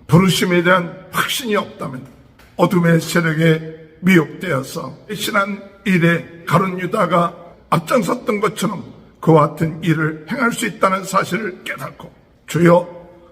부르심에 대한 확신이 없다면 어둠의 세력에 미혹되어서 배신한 일에 가룟 유다가 앞장섰던 것처럼 그와 같은 일을 행할 수 있다는 사실을 깨닫고, 주여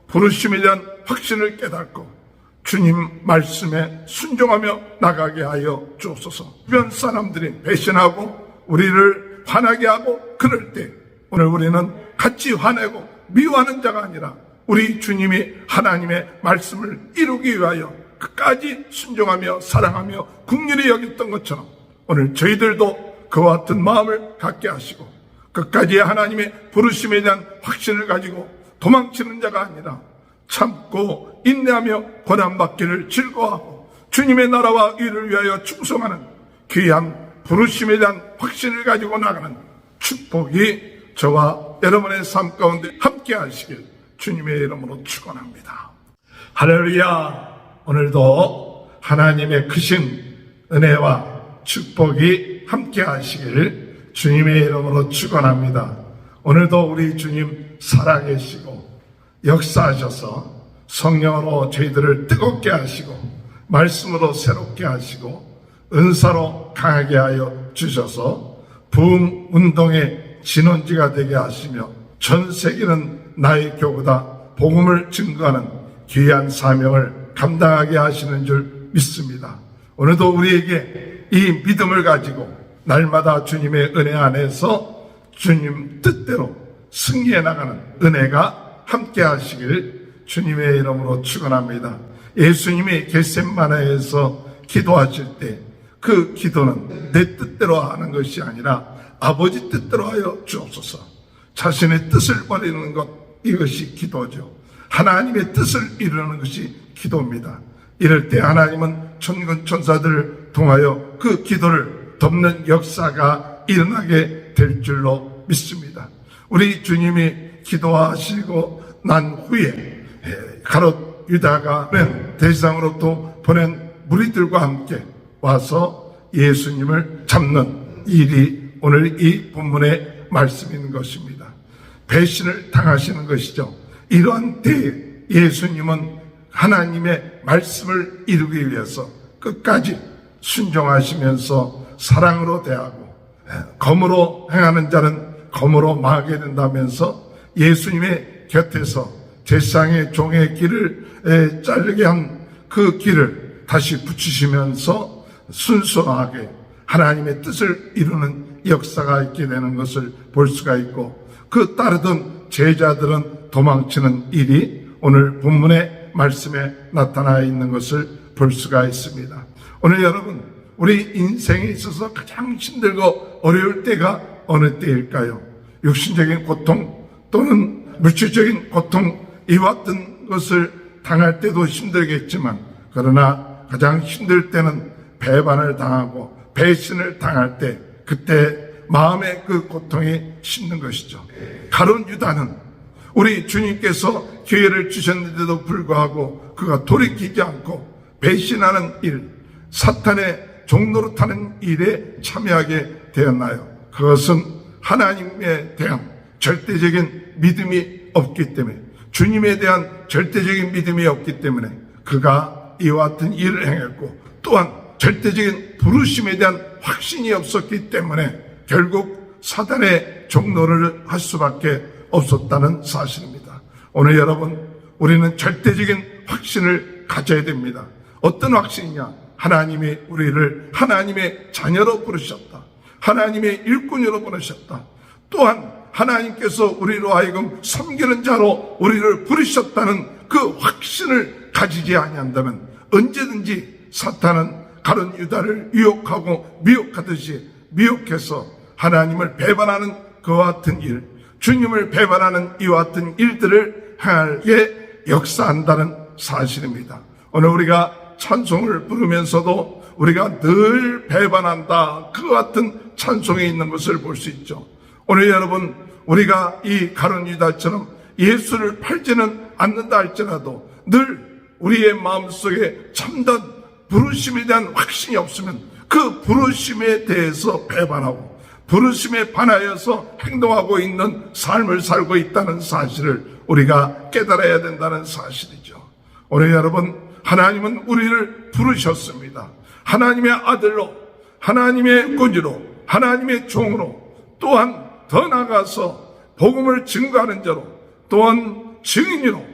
부르심에 대한 확신을 깨닫고 주님 말씀에 순종하며 나가게 하여 주옵소서. 주변 사람들이 배신하고 우리를 화나게 하고 그럴 때 오늘 우리는 같이 화내고 미워하는 자가 아니라 우리 주님이 하나님의 말씀을 이루기 위하여 끝까지 순종하며 사랑하며 긍휼히 여겼던 것처럼 오늘 저희들도 그와 같은 마음을 갖게 하시고 끝까지 하나님의 부르심에 대한 확신을 가지고 도망치는 자가 아니라 참고 인내하며 고난받기를 즐거워하고 주님의 나라와 의를 위하여 충성하는 귀한 부르심에 대한 확신을 가지고 나가는 축복이 저와 여러분의 삶 가운데 함께 하시길 주님의 이름으로 축원합니다. 할렐루야. 오늘도 하나님의 크신 은혜와 축복이 함께 하시길 주님의 이름으로 축원합니다. 오늘도 우리 주님 살아계시고 역사하셔서 성령으로 저희들을 뜨겁게 하시고 말씀으로 새롭게 하시고 은사로 강하게 하여 주셔서 부흥 운동의 진원지가 되게 하시며 전 세계는 나의 교구다 복음을 증거하는 귀한 사명을 감당하게 하시는 줄 믿습니다. 오늘도 우리에게 이 믿음을 가지고 날마다 주님의 은혜 안에서 주님 뜻대로 승리해 나가는 은혜가 함께 하시길 주님의 이름으로 축원합니다. 예수님이 겟세마네에서 기도하실 때 그 기도는 내 뜻대로 하는 것이 아니라 아버지 뜻대로 하여 주옵소서. 자신의 뜻을 버리는 것, 이것이 기도죠. 하나님의 뜻을 이루는 것이 기도입니다. 이럴 때 하나님은 천군 천사들을 통하여 그 기도를 덮는 역사가 일어나게 될 줄로 믿습니다. 우리 주님이 기도하시고 난 후에 가롯 유다가 대지상으로부터 보낸 무리들과 함께 와서 예수님을 잡는 일이 오늘 이 본문의 말씀인 것입니다. 배신을 당하시는 것이죠. 이러한 때에 예수님은 하나님의 말씀을 이루기 위해서 끝까지 순종하시면서 사랑으로 대하고 검으로 행하는 자는 검으로 망하게 된다면서 예수님의 곁에서 제사장의 종의 길을 자르게 한 그 길을 다시 붙이시면서 순수하게 하나님의 뜻을 이루는 역사가 있게 되는 것을 볼 수가 있고, 그 따르던 제자들은 도망치는 일이 오늘 본문의 말씀에 나타나 있는 것을 볼 수가 있습니다. 오늘 여러분, 우리 인생에 있어서 가장 힘들고 어려울 때가 어느 때일까요? 육신적인 고통 또는 물질적인 고통, 이와 같은 것을 당할 때도 힘들겠지만, 그러나 가장 힘들 때는 배반을 당하고 배신을 당할 때, 그때 마음의 그 고통이 심는 것이죠. 가룟 유다는 우리 주님께서 기회를 주셨는데도 불구하고 그가 돌이키지 않고 배신하는 일, 사탄의 종노릇하는 일에 참여하게 되었나요? 그것은 하나님에 대한 절대적인 믿음이 없기 때문에, 주님에 대한 절대적인 믿음이 없기 때문에 그가 이와 같은 일을 행했고, 또한 절대적인 부르심에 대한 확신이 없었기 때문에 결국 사단의 종노를 할 수밖에 없었다는 사실입니다. 오늘 여러분, 우리는 절대적인 확신을 가져야 됩니다. 어떤 확신이냐? 하나님이 우리를 하나님의 자녀로 부르셨다. 하나님의 일꾼으로 부르셨다. 또한 하나님께서 우리로 하여금 섬기는 자로 우리를 부르셨다는 그 확신을 가지지 아니한다면 언제든지 사탄은 가룟 유다를 유혹하고 미혹하듯이 미혹해서 하나님을 배반하는 그와 같은 일, 주님을 배반하는 이와 같은 일들을 행하게 역사한다는 사실입니다. 오늘 우리가 찬송을 부르면서도 우리가 늘 배반한다, 그와 같은 찬송이 있는 것을 볼 수 있죠. 오늘 여러분, 우리가 이 가룟 유다처럼 예수를 팔지는 않는다 할지라도 늘 우리의 마음속에 참된 부르심에 대한 확신이 없으면 그 부르심에 대해서 배반하고 부르심에 반하여서 행동하고 있는 삶을 살고 있다는 사실을 우리가 깨달아야 된다는 사실이죠. 오늘 여러분, 하나님은 우리를 부르셨습니다. 하나님의 아들로, 하나님의 꾸지로, 하나님의 종으로, 또한 더 나아가서 복음을 증거하는 자로, 또한 증인으로,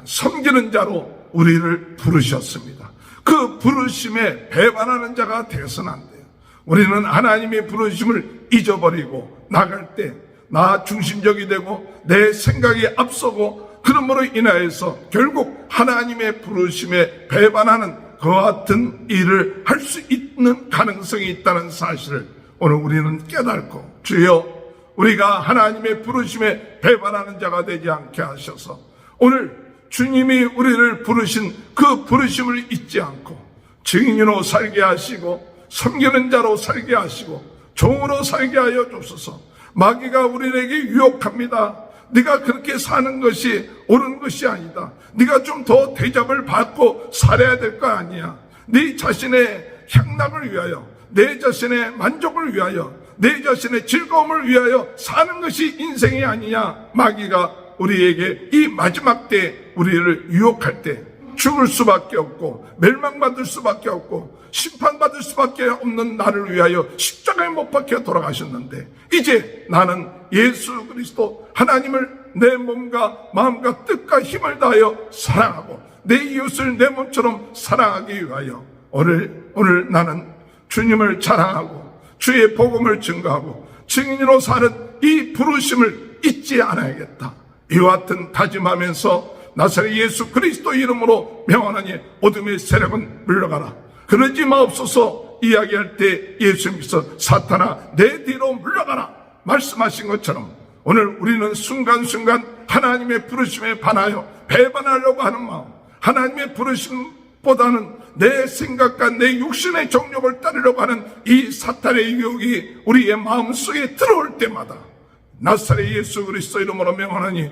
섬기는 자로 우리를 부르셨습니다. 그 부르심에 배반하는 자가 되어서는 안 돼요. 우리는 하나님의 부르심을 잊어버리고 나갈 때 나 중심적이 되고 내 생각이 앞서고, 그러므로 인하여서 결국 하나님의 부르심에 배반하는 그와 같은 일을 할 수 있는 가능성이 있다는 사실을 오늘 우리는 깨닫고, 주여 우리가 하나님의 부르심에 배반하는 자가 되지 않게 하셔서 오늘 주님이 우리를 부르신 그 부르심을 잊지 않고 증인으로 살게 하시고 섬기는 자로 살게 하시고 종으로 살게 하여 주옵소서. 마귀가 우리에게 유혹합니다. 네가 그렇게 사는 것이 옳은 것이 아니다. 네가 좀 더 대접을 받고 살아야 될 거 아니야. 네 자신의 향락을 위하여, 내 자신의 만족을 위하여, 내 자신의 즐거움을 위하여 사는 것이 인생이 아니냐. 마귀가 우리에게 이 마지막 때 우리를 유혹할 때 죽을 수밖에 없고 멸망받을 수밖에 없고 심판받을 수밖에 없는 나를 위하여 십자가에 못 박혀 돌아가셨는데, 이제 나는 예수 그리스도 하나님을 내 몸과 마음과 뜻과 힘을 다하여 사랑하고 내 이웃을 내 몸처럼 사랑하기 위하여 오늘 나는 주님을 자랑하고 주의 복음을 증거하고 증인으로 사는 이 부르심을 잊지 않아야겠다. 이와 같은 다짐하면서 나사렛 예수 그리스도 이름으로 명하노니 어둠의 세력은 물러가라. 그러지 마옵소서 이야기할 때 예수님께서 사탄아 내 뒤로 물러가라 말씀하신 것처럼 오늘 우리는 순간순간 하나님의 부르심에 반하여 배반하려고 하는 마음, 하나님의 부르심보다는 내 생각과 내 육신의 정욕을 따르려고 하는 이 사탄의 유혹이 우리의 마음속에 들어올 때마다 나사렛 예수 그리스도 이름으로 명하노니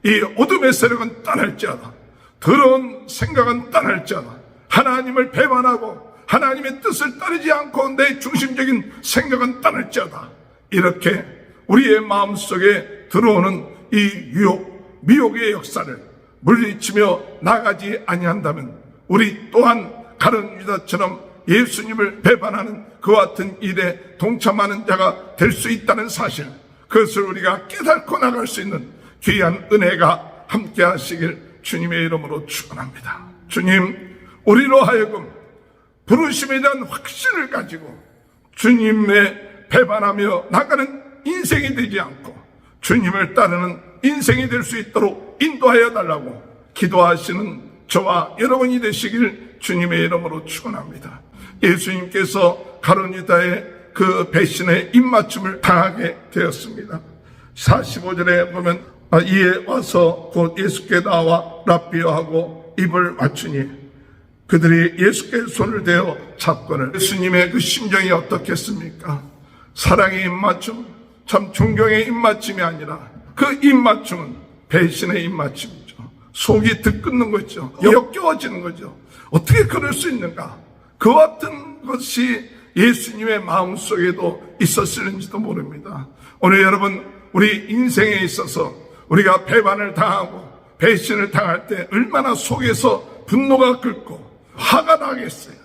이 어둠의 세력은 떠날지어다. 더러운 생각은 떠날지어다. 하나님을 배반하고 하나님의 뜻을 따르지 않고 내 중심적인 생각은 떠날지어다. 이렇게 우리의 마음속에 들어오는 이 유혹, 미혹의 역사를 물리치며 나가지 아니한다면 우리 또한 가룟 유다처럼 예수님을 배반하는 그와 같은 일에 동참하는 자가 될 수 있다는 사실, 그것을 우리가 깨닫고 나갈 수 있는 귀한 은혜가 함께 하시길 주님의 이름으로 축원합니다. 주님, 우리로 하여금 부르심에 대한 확신을 가지고 주님의 배반하며 나가는 인생이 되지 않고 주님을 따르는 인생이 될 수 있도록 인도하여 달라고 기도하시는 저와 여러분이 되시길 주님의 이름으로 축원합니다. 예수님께서 가룟 유다의 그 배신의 입맞춤을 당하게 되었습니다. 45절에 보면 이에 와서 곧 예수께 나와 랍비여 하고 입을 맞추니 그들이 예수께 손을 대어 잡거늘. 예수님의 그 심정이 어떻겠습니까? 사랑의 입맞춤, 참 존경의 입맞춤이 아니라 그 입맞춤은 배신의 입맞춤이죠. 속이 들끓는 거죠. 역겨워지는 거죠. 어떻게 그럴 수 있는가? 그와 같은 것이 예수님의 마음속에도 있었을는지도 모릅니다. 오늘 여러분, 우리 인생에 있어서 우리가 배반을 당하고 배신을 당할 때 얼마나 속에서 분노가 끓고 화가 나겠어요.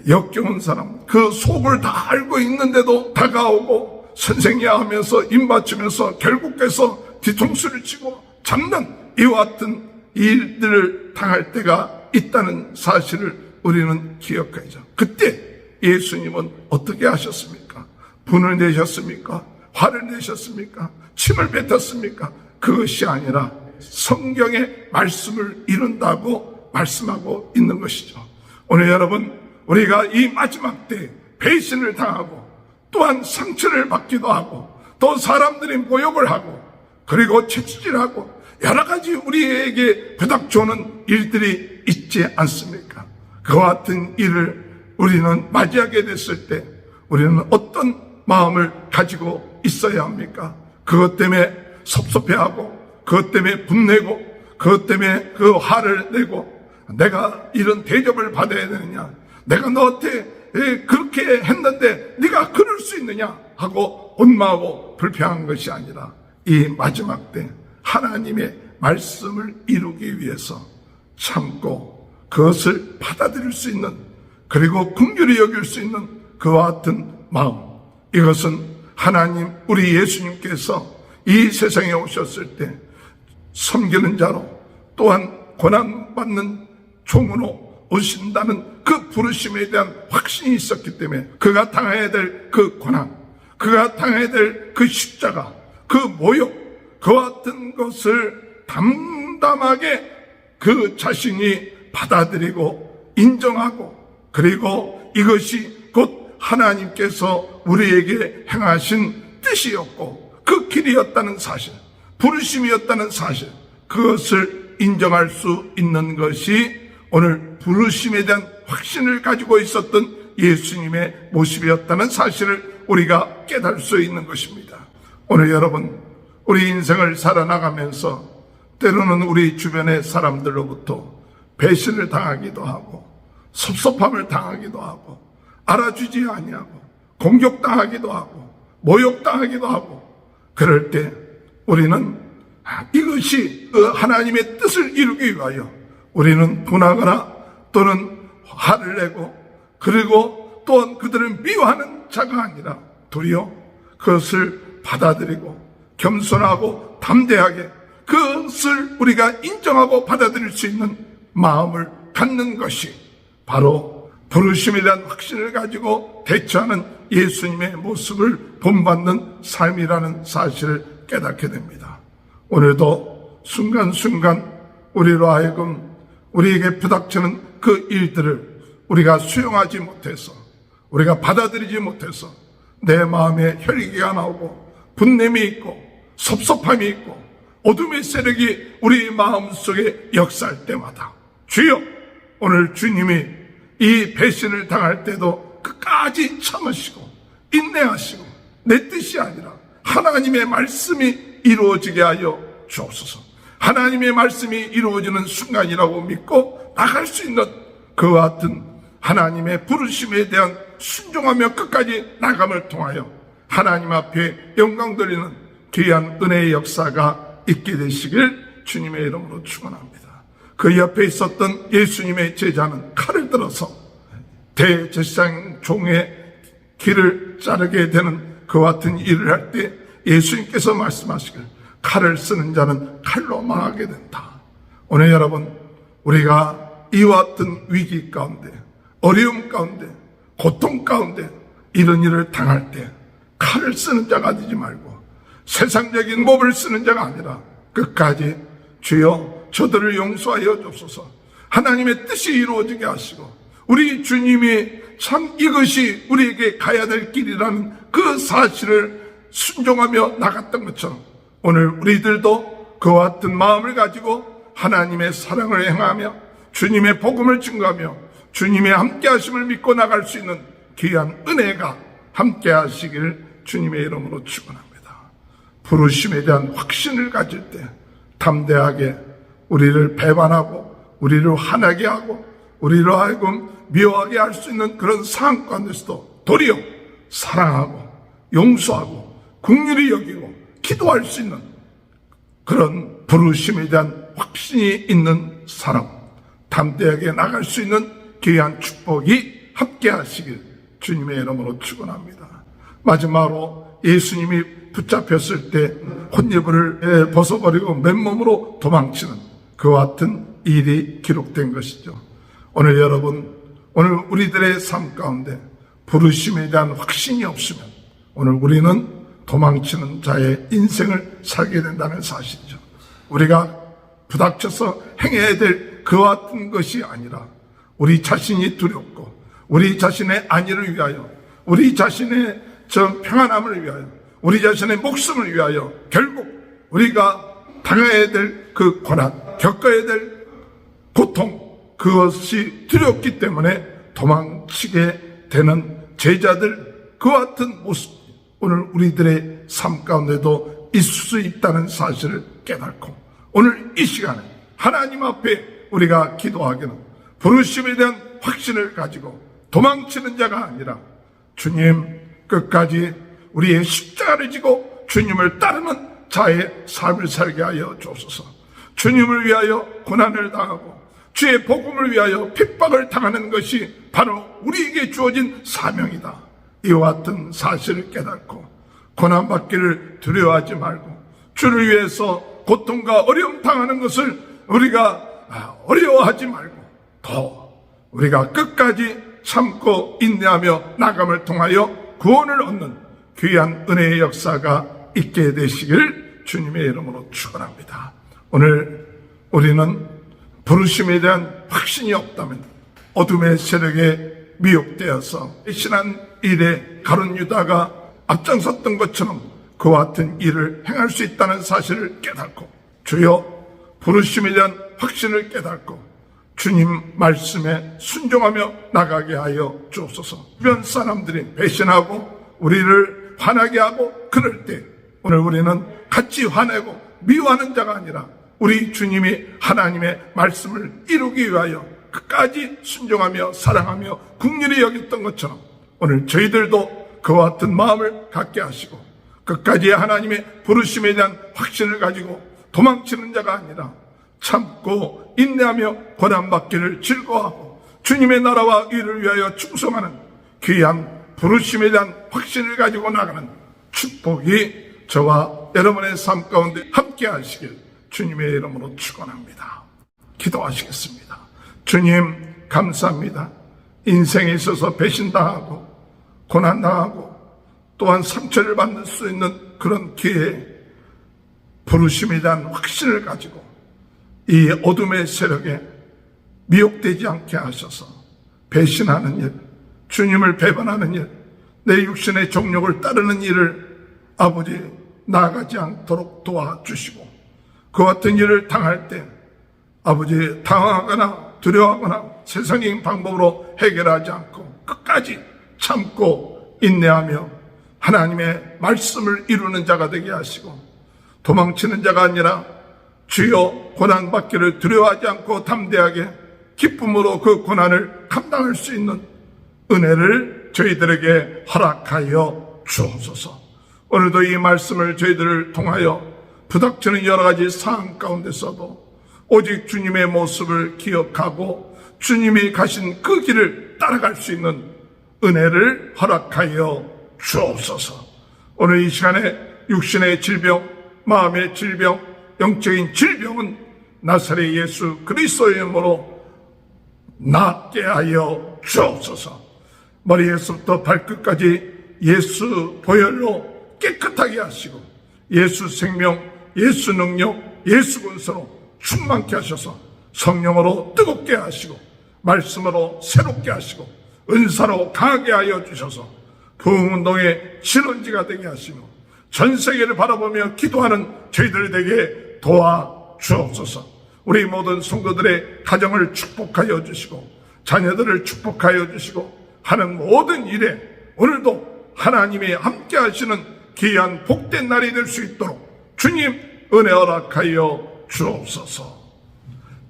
역겨운 사람, 그 속을 다 알고 있는데도 다가오고 선생이야 하면서 입맞추면서 결국에서 뒤통수를 치고 잡는 이와 같은 일들을 당할 때가 있다는 사실을 우리는 기억해야죠. 그때 예수님은 어떻게 하셨습니까? 분을 내셨습니까? 화를 내셨습니까? 침을 뱉었습니까? 그것이 아니라 성경의 말씀을 이룬다고 말씀하고 있는 것이죠. 오늘 여러분, 우리가 이 마지막 때 배신을 당하고 또한 상처를 받기도 하고 또 사람들이 모욕을 하고 그리고 채찍질하고 여러 가지 우리에게 부닥쳐오는 일들이 있지 않습니까? 그와 같은 일을 우리는 맞이하게 됐을 때 우리는 어떤 마음을 가지고 있어야 합니까? 그것 때문에 섭섭해하고 그것 때문에 분내고 그것 때문에 그 화를 내고 내가 이런 대접을 받아야 되느냐, 내가 너한테 그렇게 했는데 네가 그럴 수 있느냐 하고 원망하고 불평한 것이 아니라 이 마지막 때 하나님의 말씀을 이루기 위해서 참고 그것을 받아들일 수 있는, 그리고 긍휼히 여길 수 있는 그와 같은 마음, 이것은 하나님 우리 예수님께서 이 세상에 오셨을 때 섬기는 자로 또한 고난받는 종으로 오신다는 그 부르심에 대한 확신이 있었기 때문에 그가 당해야 될 그 고난, 그가 당해야 될 그 십자가, 그 모욕, 그와 같은 것을 담담하게 그 자신이 받아들이고 인정하고, 그리고 이것이 곧 하나님께서 우리에게 행하신 뜻이었고 그 길이었다는 사실, 부르심이었다는 사실, 그것을 인정할 수 있는 것이 오늘 부르심에 대한 확신을 가지고 있었던 예수님의 모습이었다는 사실을 우리가 깨달을 수 있는 것입니다. 오늘 여러분, 우리 인생을 살아나가면서 때로는 우리 주변의 사람들로부터 배신을 당하기도 하고 섭섭함을 당하기도 하고 알아주지 아니하고 공격당하기도 하고 모욕당하기도 하고, 그럴 때 우리는 이것이 하나님의 뜻을 이루기 위하여 우리는 분하거나 또는 화를 내고, 그리고 또한 그들을 미워하는 자가 아니라 도리어 그것을 받아들이고 겸손하고 담대하게 그것을 우리가 인정하고 받아들일 수 있는 마음을 갖는 것이 바로 부르심에 대한 확신을 가지고 대처하는 예수님의 모습을 본받는 삶이라는 사실을 깨닫게 됩니다. 오늘도 순간순간 우리로 하여금 우리에게 부닥치는 그 일들을 우리가 수용하지 못해서, 우리가 받아들이지 못해서 내 마음에 혈기가 나오고 분냄이 있고 섭섭함이 있고 어둠의 세력이 우리 마음속에 역사할 때마다 주여, 오늘 주님이 이 배신을 당할 때도 끝까지 참으시고 인내하시고 내 뜻이 아니라 하나님의 말씀이 이루어지게 하여 주옵소서. 하나님의 말씀이 이루어지는 순간이라고 믿고 나갈 수 있는 그와 같은 하나님의 부르심에 대한 순종하며 끝까지 나감을 통하여 하나님 앞에 영광 돌리는 귀한 은혜의 역사가 있게 되시길 주님의 이름으로 축원합니다. 그 옆에 있었던 예수님의 제자는 칼을 들어서 대제사장 종의 길을 자르게 되는 그와 같은 일을 할 때 예수님께서 말씀하시길 칼을 쓰는 자는 칼로 망하게 된다. 오늘 여러분, 우리가 이와 같은 위기 가운데, 어려움 가운데, 고통 가운데 이런 일을 당할 때 칼을 쓰는 자가 되지 말고 세상적인 법을 쓰는 자가 아니라 끝까지 주여 저들을 용서하여 주옵소서, 하나님의 뜻이 이루어지게 하시고 우리 주님이 참 이것이 우리에게 가야 될 길이라는 그 사실을 순종하며 나갔던 것처럼 오늘 우리들도 그와 같은 마음을 가지고 하나님의 사랑을 행하며 주님의 복음을 증거하며 주님의 함께하심을 믿고 나갈 수 있는 귀한 은혜가 함께하시길 주님의 이름으로 축원합니다. 부르심에 대한 확신을 가질 때 담대하게 우리를 배반하고 우리를 화나게 하고 우리로 하여금 미워하게 할 수 있는 그런 상황 가운데서도 도리어 사랑하고 용서하고 긍휼히 여기고 기도할 수 있는 그런 부르심에 대한 확신이 있는 사람, 담대하게 나갈 수 있는 귀한 축복이 함께 하시길 주님의 이름으로 축원합니다. 마지막으로 예수님이 붙잡혔을 때 혼입을 벗어버리고 맨몸으로 도망치는 그와 같은 일이 기록된 것이죠. 오늘 여러분, 오늘 우리들의 삶 가운데 부르심에 대한 확신이 없으면 오늘 우리는 도망치는 자의 인생을 살게 된다는 사실이죠. 우리가 부닥쳐서 행해야 될 그와 같은 것이 아니라 우리 자신이 두렵고 우리 자신의 안위를 위하여 우리 자신의 평안함을 위하여 우리 자신의 목숨을 위하여 결국 우리가 당해야 될 그 고난, 겪어야 될 고통, 그것이 두렵기 때문에 도망치게 되는 제자들, 그와 같은 모습 오늘 우리들의 삶 가운데도 있을 수 있다는 사실을 깨닫고 오늘 이 시간에 하나님 앞에 우리가 기도하기는 부르심에 대한 확신을 가지고 도망치는 자가 아니라 주님 끝까지 우리의 십자가를 지고 주님을 따르는 자의 삶을 살게 하여 주옵소서. 주님을 위하여 고난을 당하고 주의 복음을 위하여 핍박을 당하는 것이 바로 우리에게 주어진 사명이다. 이와 같은 사실을 깨닫고 고난받기를 두려워하지 말고 주를 위해서 고통과 어려움 당하는 것을 우리가 어려워하지 말고 더 우리가 끝까지 참고 인내하며 나감을 통하여 구원을 얻는 귀한 은혜의 역사가 있게 되시길 주님의 이름으로 축원합니다. 오늘 우리는 부르심에 대한 확신이 없다면 어둠의 세력에 미혹되어서 배신한 일에 가룟 유다가 앞장섰던 것처럼 그와 같은 일을 행할 수 있다는 사실을 깨닫고 주여 부르심에 대한 확신을 깨닫고 주님 말씀에 순종하며 나가게 하여 주옵소서. 주변 사람들이 배신하고 우리를 화나게 하고 그럴 때 오늘 우리는 같이 화내고 미워하는 자가 아니라 우리 주님이 하나님의 말씀을 이루기 위하여 끝까지 순종하며 사랑하며 긍휼히 여겼던 것처럼 오늘 저희들도 그와 같은 마음을 갖게 하시고 끝까지 하나님의 부르심에 대한 확신을 가지고 도망치는 자가 아니라 참고 인내하며 고난받기를 즐거워하고 주님의 나라와 의를 위하여 충성하는 귀한 부르심에 대한 확신을 가지고 나가는 축복이 저와 여러분의 삶 가운데 함께 하시길 주님의 이름으로 축원합니다. 기도하시겠습니다. 주님 감사합니다. 인생에 있어서 배신당하고 고난당하고 또한 상처를 받을 수 있는 그런 기회에 부르심에 대한 확신을 가지고 이 어둠의 세력에 미혹되지 않게 하셔서 배신하는 일, 주님을 배반하는 일, 내 육신의 정욕을 따르는 일을 아버지 나아가지 않도록 도와주시고 그와 같은 일을 당할 때 아버지 당황하거나 두려워하거나 세상적인 방법으로 해결하지 않고 끝까지 참고 인내하며 하나님의 말씀을 이루는 자가 되게 하시고 도망치는 자가 아니라 주여 고난받기를 두려워하지 않고 담대하게 기쁨으로 그 고난을 감당할 수 있는 은혜를 저희들에게 허락하여 주옵소서. 오늘도 이 말씀을 저희들을 통하여 부닥치는 여러 가지 상황 가운데서도 오직 주님의 모습을 기억하고 주님이 가신 그 길을 따라갈 수 있는 은혜를 허락하여 주옵소서. 오늘 이 시간에 육신의 질병, 마음의 질병, 영적인 질병은 나사렛 예수 그리스도의 이름으로 낫게 하여 주옵소서. 머리에서부터 발끝까지 예수 보혈로 깨끗하게 하시고 예수 생명, 예수 능력, 예수 군사로 충만케 하셔서 성령으로 뜨겁게 하시고 말씀으로 새롭게 하시고 은사로 강하게 하여 주셔서 부흥운동의 실현지가 되게 하시며 전 세계를 바라보며 기도하는 저희들 되게 도와주옵소서. 우리 모든 성도들의 가정을 축복하여 주시고 자녀들을 축복하여 주시고 하는 모든 일에 오늘도 하나님이 함께 하시는 귀한 복된 날이 될 수 있도록 주님 은혜 허락하여 주옵소서.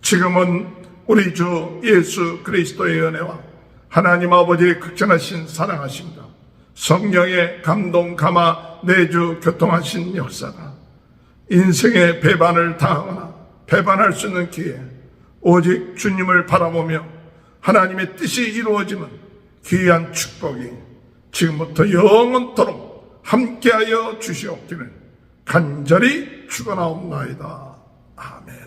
지금은 우리 주 예수 그리스도의 은혜와 하나님 아버지의 극진하신 사랑하심과 성령의 감동 감화 내주 교통하신 역사가 인생의 배반을 당하거나 배반할 수 있는 기회 오직 주님을 바라보며 하나님의 뜻이 이루어지는 귀한 축복이 지금부터 영원토록 함께하여 주시옵기를 간절히 축원하옵나이다. 아멘.